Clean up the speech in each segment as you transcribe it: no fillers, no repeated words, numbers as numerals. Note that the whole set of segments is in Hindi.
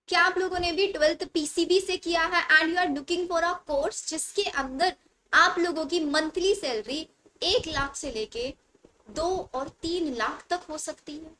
क्या आप लोगों ने भी 12th पीसीबी से किया है and you are looking for a course जिसके अंदर आप लोगों की मंथली सैलरी 1 लाख से लेके 2 और 3 लाख तक हो सकती है?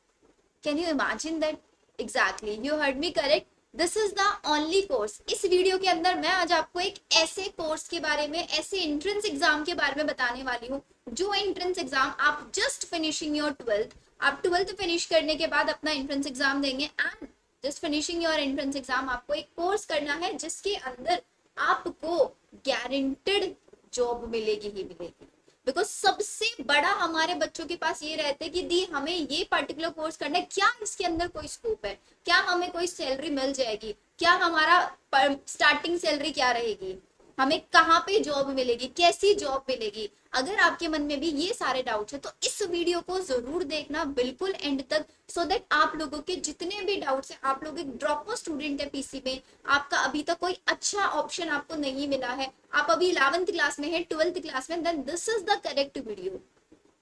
Can you imagine that? Exactly, you heard me correct. This is the only course. इस वीडियो के अंदर मैं आज आपको एक ऐसे कोर्स के बारे में, ऐसे एंट्रेंस एग्जाम के बारे में बताने वाली हूँ जो एंट्रेंस एग्जाम आप जस्ट फिनिशिंग योर 12th, आप 12th फिनिश करने के बाद अपना एंट्रेंस एग्जाम देंगे and just finishing your entrance exam आपको एक कोर्स करना है जिसके अंदर आपको गारंटेड जॉब मिलेगी ही मिलेगी। बिकॉज सबसे बड़ा हमारे बच्चों के पास ये रहता है कि दी हमें ये पर्टिकुलर कोर्स करना है, क्या इसके अंदर कोई स्कोप है, क्या हमें कोई सैलरी मिल जाएगी, क्या हमारा स्टार्टिंग सैलरी क्या रहेगी, हमें कहाँ पे जॉब मिलेगी, कैसी जॉब मिलेगी। अगर आपके मन में भी ये सारे डाउट्स है तो इस वीडियो को जरूर देखना बिल्कुल एंड तक, सो दैट आप लोगों के जितने भी डाउट्स है, आप लोग एक ड्रॉप स्टूडेंट है पीसी में, आपका अभी तक कोई अच्छा ऑप्शन आपको नहीं मिला है, आप अभी 11th क्लास में है, 12th क्लास में, then this is the correct video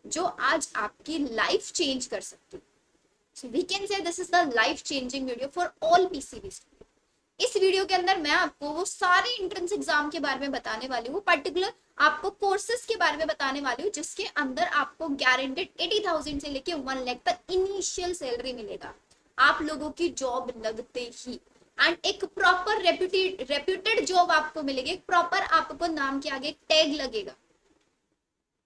जो आज आपकी लाइफ चेंज कर सकती है। So we can say this is the life changing video for all PCB. इस वीडियो के अंदर मैं आपको वो सारे एंट्रेंस एग्जाम के बारे में बताने वाली हूँ, पर्टिकुलर आपको कोर्सेज के बारे में बताने वाली हूँ जिसके अंदर आपको गारंटेड 80,000 से लेके 1 लाख तक इनिशियल सैलरी मिलेगा आप लोगों की जॉब लगते ही, एंड एक प्रॉपर रेप्यूटेड जॉब आपको मिलेगी, एक प्रॉपर आपको नाम के आगे टैग लगेगा।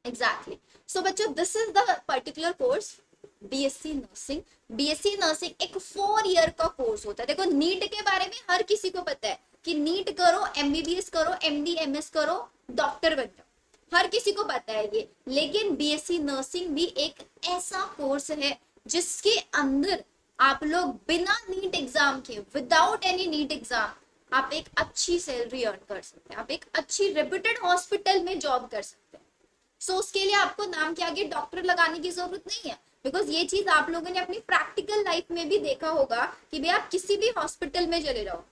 एग्जैक्टली। सो बच्चों, this is the particular course BSc nursing. BSc nursing एक 4 ईयर का कोर्स होता है। देखो, नीट के बारे में हर किसी को पता है कि नीट करो, एमबीबीएस करो, एमडी एमएस करो, डॉक्टर बन जाओ, हर किसी को पता है ये। लेकिन बीएससी नर्सिंग भी एक ऐसा कोर्स है जिसके अंदर आप लोग बिना नीट एग्जाम के, विदाउट एनी नीट एग्जाम, आप एक अच्छी सैलरी अर्न कर सकते हैं, आप एक अच्छी रेप्यूटेड हॉस्पिटल में जॉब कर सकते हैं। सो उसके लिए आपको नाम के आगे डॉक्टर लगाने की जरूरत नहीं है, बिकॉज ये चीज आप लोगों ने अपनी प्रैक्टिकल लाइफ में भी देखा होगा कि भाई आप किसी भी हॉस्पिटल में चले जाओ,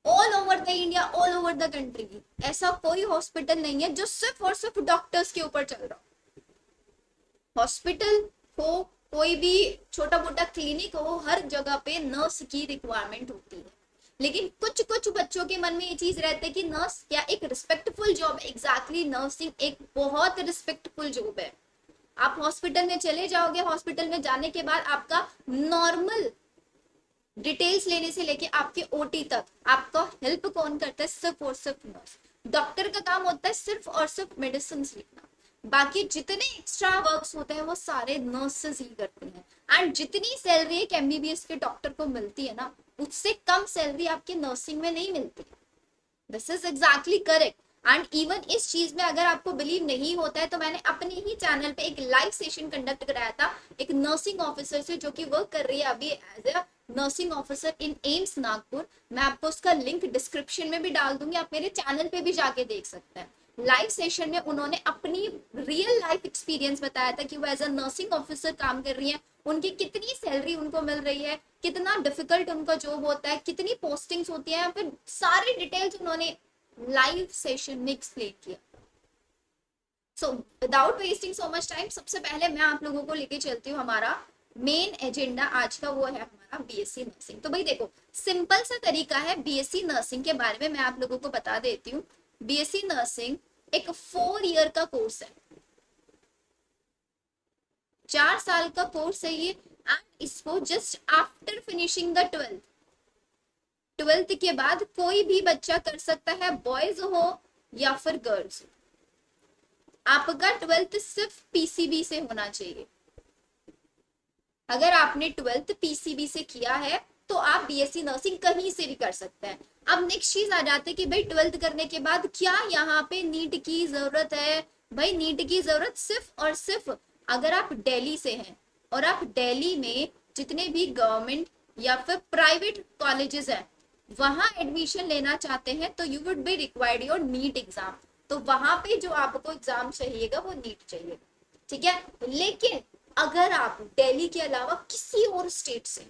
all over the India, all over the country, ऐसा कोई हॉस्पिटल नहीं है जो सिर्फ और सिर्फ डॉक्टर्स के ऊपर चल रहा हो। हॉस्पिटल हो, कोई भी छोटा मोटा क्लिनिक हो, हर जगह पे नर्स की रिक्वायरमेंट होती है। लेकिन कुछ कुछ बच्चों के मन में ये चीज रहती है कि नर्स क्या एक रिस्पेक्टफुल जॉब है? एग्जैक्टली, नर्सिंग एक बहुत रिस्पेक्टफुल जॉब है। आप हॉस्पिटल में चले जाओगे, हॉस्पिटल में जाने के बाद आपका नॉर्मल डिटेल्स लेने से लेके आपके ओटी तक आपका हेल्प कौन करता है? सिर्फ और सिर्फ नर्स। डॉक्टर का काम होता है सिर्फ और सिर्फ मेडिसिन लिखना, बाकी जितने एक्स्ट्रा वर्क्स होते हैं वो सारे नर्सेस ही करती हैं। एंड जितनी सैलरी एक एमबीबीएस के डॉक्टर को मिलती है ना, उससे कम सैलरी आपके नर्सिंग में नहीं मिलती। This is exactly correct. And even इस चीज में अगर आपको बिलीव नहीं होता है तो मैंने अपने ही चैनल पे एक लाइव सेशन कंडक्ट कराया था एक नर्सिंग ऑफिसर से जो कि वर्क कर रही है अभी as a nursing officer in AIIMS Nagpur. मैं आपको उसका लिंक डिस्क्रिप्शन में भी डाल दूंगी, आप मेरे चैनल पे भी जाके देख सकते हैं। लाइव सेशन में उन्होंने अपनी रियल लाइफ एक्सपीरियंस बताया था कि वो एज अ नर्सिंग ऑफिसर काम कर रही है, उनकी कितनी सैलरी उनको मिल रही है, कितना डिफिकल्ट उनका जॉब होता है, कितनी पोस्टिंग्स होती है, फिर सारी डिटेल्स उन्होंने लाइव सेशन में एक्सप्लेन किया। So without wasting so much time, सबसे पहले मैं आप लोगों को लेके चलती हूँ हमारा मेन एजेंडा आज का, वो है हमारा बीएससी नर्सिंग। तो भाई देखो, सिंपल सा तरीका है बीएससी नर्सिंग के बारे में मैं आप लोगों को बता देती हूँ। बीएससी नर्सिंग एक 4 ईयर का कोर्स है, 4 साल का कोर्स है ये। एंड इसको just after finishing the 12th के बाद कोई भी बच्चा कर सकता है, बॉयज हो या फिर गर्ल्स। आपका 12th सिर्फ पीसीबी से होना चाहिए। अगर आपने 12th पीसीबी से किया है तो आप बीएससी नर्सिंग कहीं से भी कर सकते हैं। अब नेक्स्ट चीज आ जाती है कि भाई 12th करने के बाद क्या यहाँ पे नीट की जरूरत है? भाई नीट की जरूरत सिर्फ और सिर्फ अगर आप दिल्ली से हैं और आप दिल्ली में जितने भी गवर्नमेंट या फिर प्राइवेट कॉलेजेस हैं वहां एडमिशन लेना चाहते हैं तो you would be required your NEET exam. तो वहां पे जो आपको एग्जाम चाहिएगा वो नीट चाहिए, ठीक है। लेकिन अगर आप दिल्ली के अलावा किसी और स्टेट से,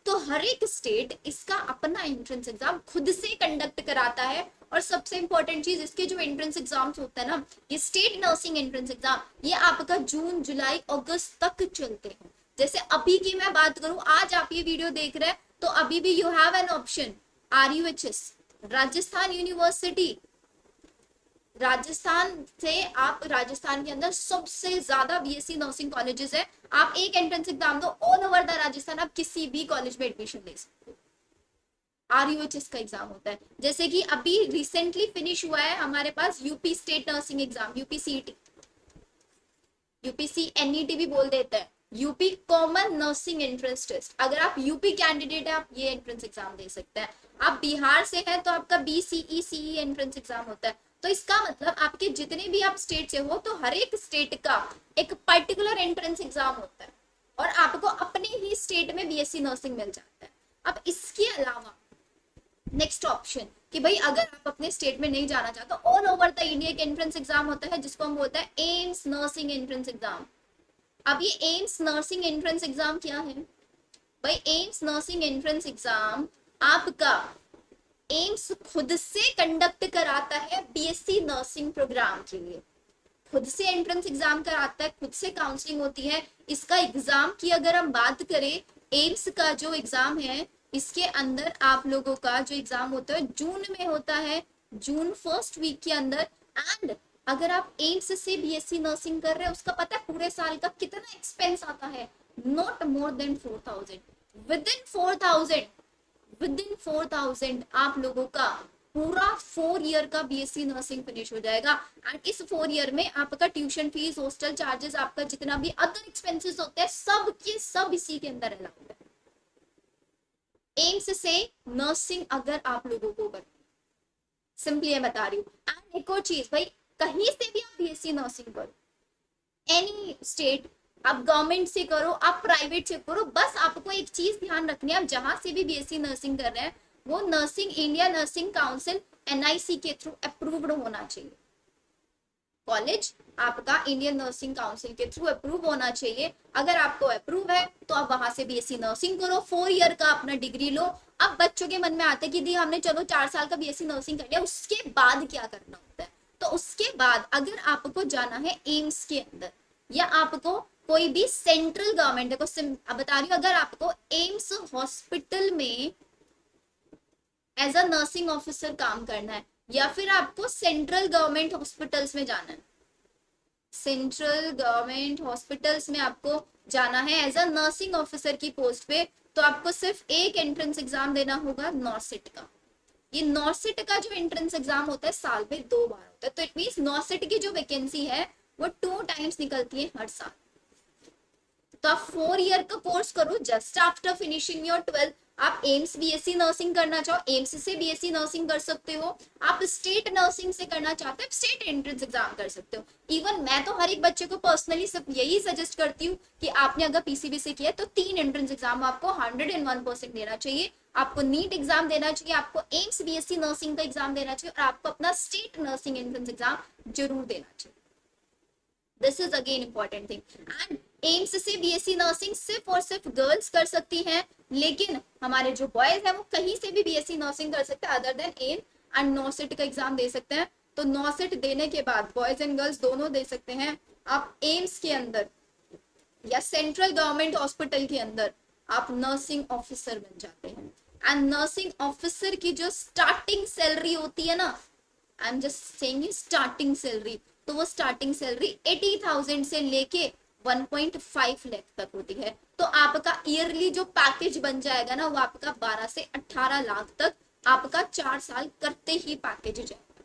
तो हर एक स्टेट इसका अपना एंट्रेंस एग्जाम खुद से कंडक्ट कराता है। और सबसे इंपॉर्टेंट चीज, इसके जो एंट्रेंस एग्जाम्स होता है ना, ये स्टेट नर्सिंग एंट्रेंस एग्जाम, ये आपका जून जुलाई अगस्त तक चलते हैं। जैसे अभी की मैं बात करूं, आज आप ये वीडियो देख रहे हैं, तो अभी भी you have an option RUHS, Rajasthan university. Rajasthan से आप, राजस्थान के अंदर सबसे ज्यादा BSc नर्सिंग कॉलेजेस है। आप एक एंट्रेंस एग्जाम दो, ऑल ओवर द राजस्थान आप किसी भी कॉलेज में एडमिशन ले सकते हो। RUHS का एग्जाम होता है। जैसे कि अभी रिसेंटली फिनिश हुआ है हमारे पास UP state nursing exam, UPCET, UPC NET भी बोल देते हैं, UP common nursing entrance test. अगर आप यूपी कैंडिडेट है आप ये एंट्रेंस एग्जाम दे सकते हैं। आप बिहार से हैं तो आपका BCE एंट्रेंस एग्जाम होता है। तो इसका मतलब आपके जितने भी आप स्टेट से हो, तो हर एक स्टेट का एक पर्टिकुलर एंट्रेंस एग्जाम होता है और आपको अपने ही स्टेट में BSc नर्सिंग मिल जाता है। अब इसके अलावा नेक्स्ट ऑप्शन कि भाई अगर आप अपने स्टेट में नहीं जाना चाहते, ऑल ओवर द इंडिया एक एंट्रेंस एग्जाम होता है जिसको हम बोलते हैं एम्स नर्सिंग एंट्रेंस एग्जाम। अब ये एम्स नर्सिंग एंट्रेंस एग्जाम क्या है भाई? एम्स नर्सिंग एंट्रेंस एग्जाम आपका एम्स खुद से कंडक्ट कराता है BSc नर्सिंग प्रोग्राम के लिए। खुद से एंट्रेंस एग्जाम कराता है, खुद से काउंसलिंग होती है। इसका एग्जाम की अगर हम बात करें, एम्स का जो एग्जाम है इसके अंदर आप लोगों का जो एग्जाम होता है जून में होता है, जून फर्स्ट वीक के अंदर। एंड अगर आप एम्स से BSc नर्सिंग कर रहे हैं, उसका पता है पूरे साल का कितना एक्सपेंस आता है? Not more than 4000। With in 4000 आप लोगों का पूरा 4 ईयर का BSc नर्सिंग फिनिश हो जाएगा। एंड इस 4 ईयर में आपका ट्यूशन फीस, हॉस्टल चार्जेस, आपका जितना भी अदर एक्सपेंसेस होते हैं, सब के सब इसी के अंदर अलाउड है। एम्स से नर्सिंग अगर आप लोगों को कर, सिंपली ये बता रही हूँ। एंड एक और चीज भाई, कहीं से भी आप BSc नर्सिंग करो, एनी स्टेट, आप गवर्नमेंट से करो, आप प्राइवेट से करो, बस आपको एक चीज ध्यान रखनी है, आप जहां से भी BSc नर्सिंग कर रहे हैं वो nursing, India nursing council NIC के थ्रू अप्रूव्ड होना चाहिए। कॉलेज आपका इंडियन नर्सिंग काउंसिल के थ्रू अप्रूव होना चाहिए। अगर आपको अप्रूव है तो आप वहां से BSc नर्सिंग करो, 4 ईयर का अपना डिग्री लो। अब बच्चों के मन में आता है कि दी हमने चलो 4 साल का BSc नर्सिंग कर लिया, उसके बाद क्या करना होता है? तो उसके बाद अगर आपको जाना है एम्स के अंदर, या आपको कोई भी सेंट्रल गवर्नमेंट, देखो बता रही हूँ, अगर आपको एम्स हॉस्पिटल में एज अ नर्सिंग ऑफिसर काम करना है, या फिर आपको सेंट्रल गवर्नमेंट हॉस्पिटल्स में जाना है, सेंट्रल गवर्नमेंट हॉस्पिटल्स में आपको जाना है एज अ नर्सिंग ऑफिसर की पोस्ट पे, तो आपको सिर्फ एक एंट्रेंस एग्जाम देना होगा, नॉर्सिट का। ये नॉर्सिट का जो एंट्रेंस एग्जाम होता है साल में 2 बार होता है। तो इट मींस नॉर्सिट की जो वैकेंसी है वो 2 टाइम्स निकलती है हर साल। तो आप 4 ईयर का कोर्स करो जस्ट आफ्टर फिनिशिंग योर 12। आप एम्स BSc नर्सिंग करना चाहो, एम्स से BSc नर्सिंग कर सकते हो। आप स्टेट नर्सिंग से करना चाहते हो, स्टेट एंट्रेंस एग्जाम कर सकते हो। इवन मैं तो हर एक बच्चे को पर्सनली सब यही सजेस्ट करती हूँ कि आपने अगर PCB से किया तो 3 एंट्रेंस एग्जाम आपको 101% देना चाहिए। आपको नीट एग्जाम देना चाहिए, आपको एम्स BSc नर्सिंग का एग्जाम देना चाहिए, और आपको अपना स्टेट नर्सिंग एंट्रेंस एग्जाम जरूर देना चाहिए। This is again important thing. And AIIMS से BSc नर्सिंग सिर्फ और सिर्फ गर्ल्स कर सकती हैं, लेकिन हमारे जो बॉयज हैं वो कहीं से भी BSc नर्सिंग कर सकते हैं अदर देन एम, एंड नॉर्सिट का एग्जाम दे सकते हैं। तो नॉर्सिट देने के बाद बॉयज एंड गर्ल्स दोनों दे सकते हैं। आप एम्स के अंदर या सेंट्रल गवर्नमेंट हॉस्पिटल के अंदर आप नर्सिंग ऑफिसर बन जाते हैं। एंड नर्सिंग ऑफिसर की जो स्टार्टिंग सैलरी होती है ना, I am just saying starting salary, तो वो स्टार्टिंग सैलरी 80,000 से लेके 1.5 लाख तक होती है। तो आपका ईयरली जो पैकेज बन जाएगा ना, वो आपका 12 से 18 लाख तक आपका 4 साल करते ही पैकेज जाएगा।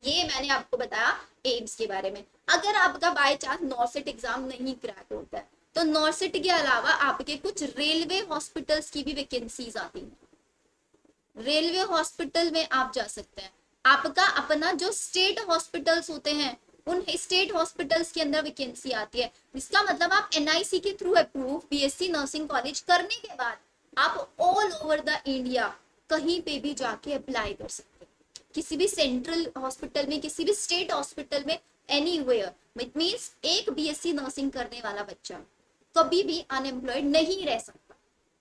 ये मैंने आपको बताया एम्स के बारे में। अगर आपका बाय चांस नॉर्सिट एग्जाम नहीं क्रैक होता है, तो नॉर्सिट के अलावा आपके कुछ रेलवे हॉस्पिटल्स की भी वैकेंसीज आती हैं। रेलवे हॉस्पिटल में आप जा सकते हैं। आपका अपना जो स्टेट हॉस्पिटल्स होते हैं, उन स्टेट हॉस्पिटल्स के अंदर वैकेंसी आती है। इसका मतलब आप NIC के through approve BSc nursing college करने के बाद आप ऑल ओवर द इंडिया कहीं पे भी जाके अप्लाई कर सकते हैं, किसी भी सेंट्रल हॉस्पिटल में, किसी भी स्टेट हॉस्पिटल में, एनीवेयर। इट मींस एक BSc नर्सिंग करने वाला बच्चा कभी भी अनएम्प्लॉयड नहीं रह सकता,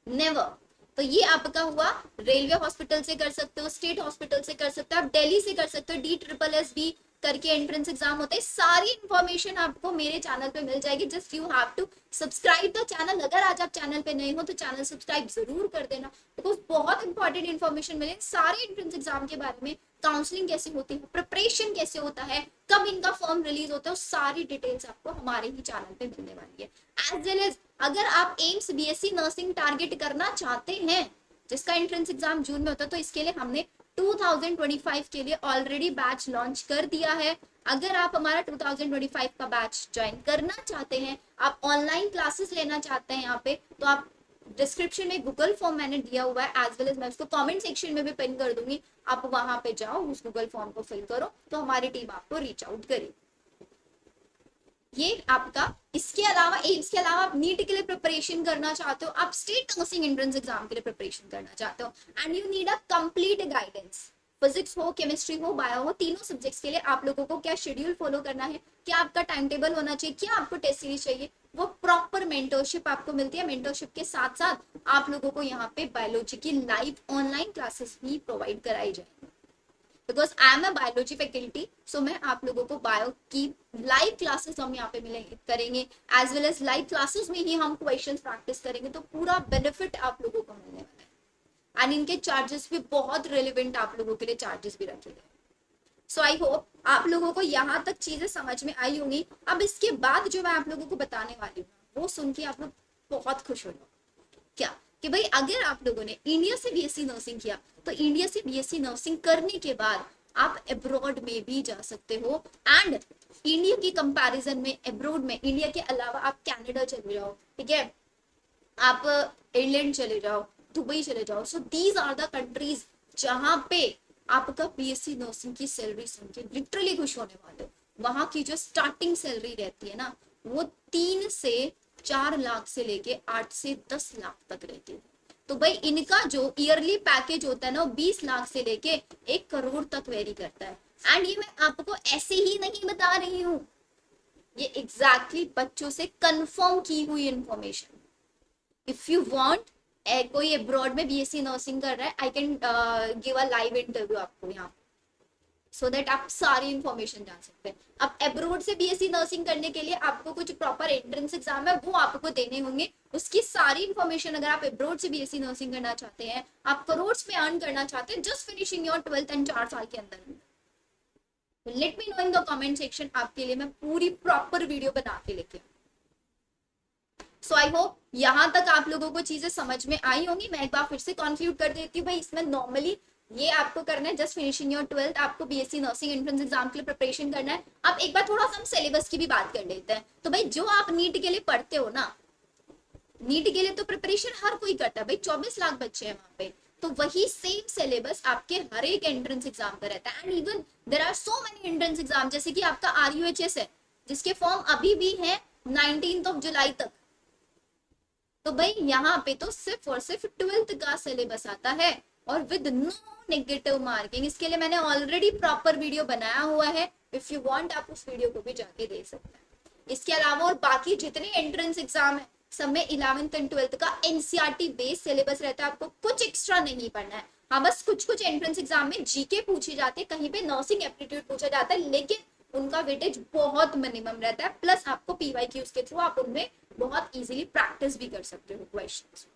नेवर। तो ये आपका हुआ, रेलवे हॉस्पिटल से कर सकते हो, स्टेट हॉस्पिटल से कर सकते हो, आप दिल्ली से कर सकते हो, DSSB करके एंट्रेंस एग्जाम होता है। सारी इंफॉर्मेशन आपको मेरे चैनल पे मिल जाएगी। Just you have to subscribe the channel. अगर आज आप चैनल पे नए हो तो चैनल सब्सक्राइब जरूर कर देना, बिकॉज बहुत इंपॉर्टेंट इन्फॉर्मेशन मिले सारे एंट्रेंस एग्जाम के बारे में। काउंसलिंग कैसे होती है, प्रिपरेशन कैसे होता है, कब इनका फॉर्म रिलीज होता है, सारी डिटेल्स आपको हमारे ही चैनल पे मिलने वाली है। एज वेल एज अगर आप एम्स बीएससी नर्सिंग टारगेट करना चाहते हैं, जिसका एंट्रेंस एग्जाम जून में होता है, तो इसके लिए हमने 2025 के लिए ऑलरेडी बैच लॉन्च कर दिया है। अगर आप हमारा 2025 का बैच ज्वाइन करना चाहते हैं, आप ऑनलाइन क्लासेस लेना चाहते हैं यहाँ पे, तो आप डिस्क्रिप्शन में गूगल फॉर्म मैंने दिया हुआ है, एज वेल एज मैं उसको कमेंट सेक्शन में भी पिन कर दूंगी। आप वहां पे जाओ, उस गूगल फॉर्म को फिल करो, तो हमारी टीम आपको रीच आउट करेगी। ये आपका, इसके अलावा एम्स के अलावा आप नीट के लिए प्रिपरेशन करना चाहते हो, आप स्टेट नर्सिंग एंट्रेंस एग्जाम के लिए प्रिपरेशन करना चाहते हो, and you need a complete guidance. Physics हो, केमिस्ट्री हो, बायो हो, तीनों सब्जेक्ट्स के लिए आप लोगों को क्या शेड्यूल फॉलो करना है, क्या आपका टाइम टेबल होना चाहिए, क्या आपको टेस्ट सीरीज चाहिए, वो प्रॉपर मेंटरशिप आपको मिलती है। मेंटरशिप के साथ साथ आप लोगों को यहाँ पे बायोलॉजी की लाइव ऑनलाइन क्लासेस भी प्रोवाइड कराई जाएगी, because I am a biology faculty. So मैं आप लोगों को बायो की लाइव क्लासेस हम यहाँ पे मिलेंगे करेंगे, as well as live classes में ही हम क्वेश्चन प्रैक्टिस करेंगे, तो पूरा बेनिफिट आप लोगों को मिलने वाला है। एंड इनके चार्जेस भी बहुत रिलेवेंट आप लोगों के लिए चार्जेस भी रखे गए। सो आई होप आप लोगों को यहाँ तक चीजें समझ में आई होंगी। अब इसके बाद जो मैं आप लोगों को बताने वाली हूँ वो सुन के आप लोग बहुत खुश हो जाओ। क्या कि भाई अगर आप लोगों ने इंडिया से बीएससी नर्सिंग किया, तो इंडिया से बीएससी नर्सिंग करने के बाद आप अब्रॉड में भी जा सकते हो। एंड इंडिया की कंपैरिजन में अब्रॉड में, इंडिया के अलावा आप कनाडा चले जाओ, ठीक है, आप इंग्लैंड चले जाओ, दुबई चले जाओ। So these are the countries जहां पे आपका बीएससी नर्सिंग की सैलरी सुन के लिटरली खुश होने वाले हो। वहां की जो स्टार्टिंग सैलरी रहती है ना, वो 3 से 4 लाख से लेके 8 से 10 लाख तक रहती है। तो भाई इनका जो ईयरली पैकेज होता है ना, वो 20 लाख से लेके 1 करोड़ तक वेरी करता है। एंड ये मैं आपको ऐसे ही नहीं बता रही हूँ, ये एग्जैक्टली बच्चों से कंफर्म की हुई इंफॉर्मेशन। इफ यू वांट, कोई अब्रॉड में बीएससी नर्सिंग कर रहा है, I can give a live interview आपको यहाँ, सो दैट आप सारी इंफॉर्मेशन जान सकते हैं। अब अब्रॉड से बीएससी नर्सिंग करने के लिए आपको कुछ प्रॉपर एंट्रेंस एग्जाम है वो आपको देने होंगे, उसकी सारी इंफॉर्मेशन। अगर आप अब्रॉड से बीएससी नर्सिंग करना चाहते हैं, आप करोड़ में अर्न करना चाहते हैं just finishing your 12th and 4 साल के अंदर, let me know in the comment section. आपके लिए मैं पूरी प्रॉपर वीडियो बना के लेके। सो आई होप यहाँ तक आप लोगों को चीजें समझ में आई होंगी। मैं एक बार फिर से कंक्लूड कर देती हूँ भाई, इसमें नॉर्मली ये आपको करना है जस्ट फिनिशिंग योर 12th, आपको बीएससी नर्सिंग एंट्रेंस एग्जाम के लिए प्रिपरेशन करना है। अब एक बार थोड़ा सा हम सिलेबस की भी बात कर लेते हैं। तो भाई जो आप नीट के लिए पढ़ते हो ना, नीट के लिए तो प्रिपरेशन हर कोई करता है भाई, 24 लाख बच्चे हैं वहां पे, तो वही सेम सिलेबस आपके हर एक एंट्रेंस एग्जाम का रहता है। And even there are so many entrance exam, जैसे कि आपका आरयूएचएस है जिसके फॉर्म अभी भी है 19 जुलाई तक। तो भाई यहाँ पे तो सिर्फ और सिर्फ 12th का सिलेबस आता है और विद नो नेगेटिव मार्किंग। इसके लिए मैंने ऑलरेडी प्रॉपर वीडियो बनाया हुआ है, इफ यू वांट आप उस वीडियो को भी जाके देख सकते हैं। इसके अलावा और बाकी जितने एंट्रेंस एग्जाम है सब में 11th एंड 12th का एनसीईआरटी बेस्ड सिलेबस रहता है, आपको कुछ एक्स्ट्रा नहीं पढ़ना है। हाँ बस कुछ कुछ एंट्रेंस एग्जाम में जीके पूछी जाती है, कहीं पे नर्सिंग एप्टीट्यूड पूछा जाता है, लेकिन उनका वेटेज बहुत मिनिमम रहता है। प्लस आपको पीवाईक्यूज के थ्रू आप उनमें बहुत इजीली प्रैक्टिस भी कर सकते हो क्वेश्चंस।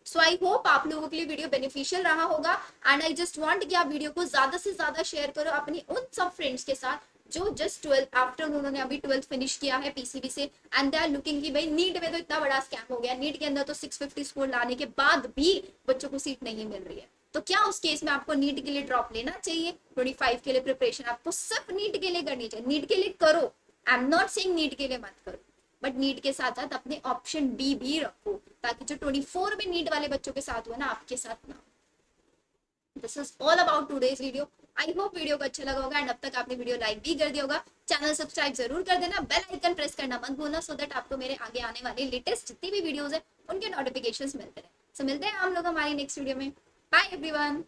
सो आई होप आप लोगों के लिए वीडियो बेनिफिशियल रहा होगा। एंड आई जस्ट वांट कि आप वीडियो को ज्यादा से ज्यादा शेयर करो अपनी उन सब फ्रेंड्स के साथ जो जस्ट 12th आफ्टर उन्होंने अभी 12th फिनिश किया है पीसीबी से, एंड दे आर लुकिंग कि भाई नीट में तो इतना बड़ा स्कैम हो गया, नीट के अंदर तो 650 स्कोर लाने के बाद भी बच्चों को सीट नहीं मिल रही है। तो क्या उस केस में आपको नीट के लिए ड्रॉप लेना चाहिए? 25 के लिए प्रिपरेशन आपको सिर्फ नीट के लिए करनी चाहिए। नीट के लिए करो, I am not saying NEET के लिए मत करो, बट नीट के साथ साथ अपने ऑप्शन बी भी रखो, ताकि जो 24 में नीट वाले बच्चों के साथ हुआ ना, आपके साथ ना। This is all about today's video. I hope video को अच्छा लगा होगा एंड अब तक आपने वीडियो लाइक भी कर दिया होगा। चैनल सब्सक्राइब जरूर कर देना, बेल आइकन प्रेस करना मत भूलना, सो दैट आपको मेरे आगे आने वाले लेटेस्ट जितनी भी वीडियोस है उनके नोटिफिकेशंस मिलते रहे। सो मिलते हैं हम लोग हमारी नेक्स्ट वीडियो में। Bye everyone.